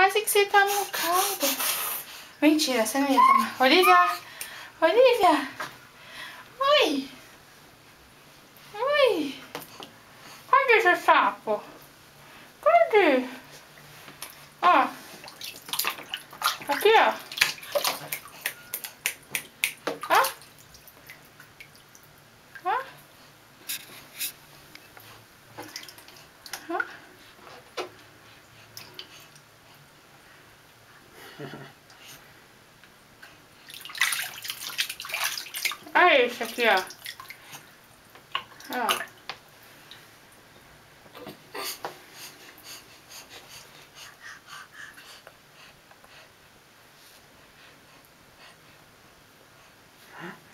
quase que você tá no caldo. Mentira, você não ia tomar. Olivia! Olivia! Oi! Oi! Cadê seu sapo? Cadê? Ó. Aqui, ó. Ó. Ó. Ó. Olha esse aqui, ó. Ó.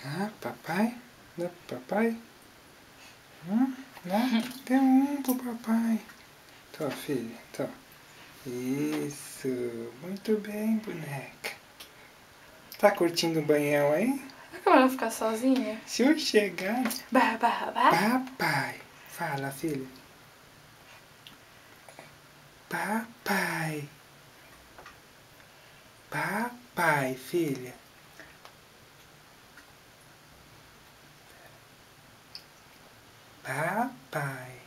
Ah, papai? Dá pro papai? Dá? Tem um pro papai. Tô, filha, tô. Isso, muito bem, boneca. Tá curtindo o banhão aí? Será que ela vai ficar sozinha? Se eu chegar... Papai. Fala, filha. Papai. Papai, filha. Papai.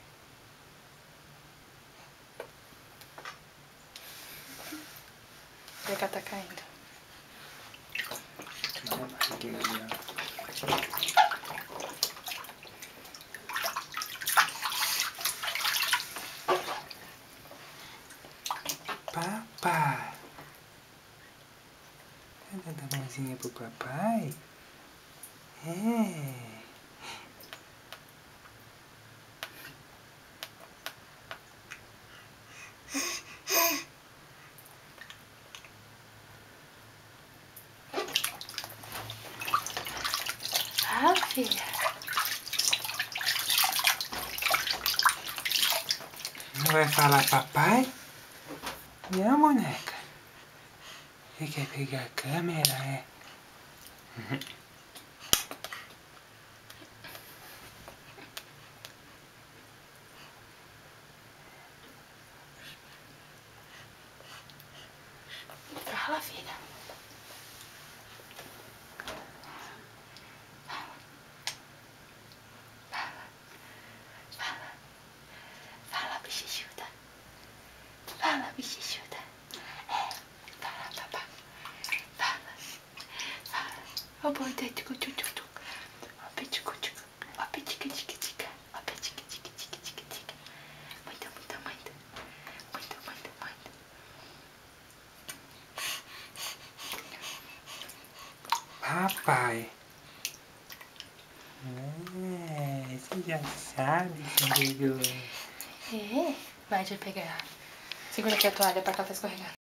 Vai que ela tá caindo. Papai. Tá dando a mãozinha pro papai? É. Ah, filha. Não vai falar papai? Não, boneca. Você quer pegar a câmera, é? Fala, filha. Fala, bichichuda. Fala, bichichuda. É. Fala, papá. Fala. Ó, boi, tchucu, tchucu, tchucu. Ó, tchucu, tchucu. Ó, tica, tica, tica. Ó, tica, tica, tica, tica, tica. Muito, muito, muito. Muito, muito, muito. Papai. É, você já sabe, seu bebê. É. Vai, deixa eu pegar. Segura aqui a toalha pra cá tá escorregando.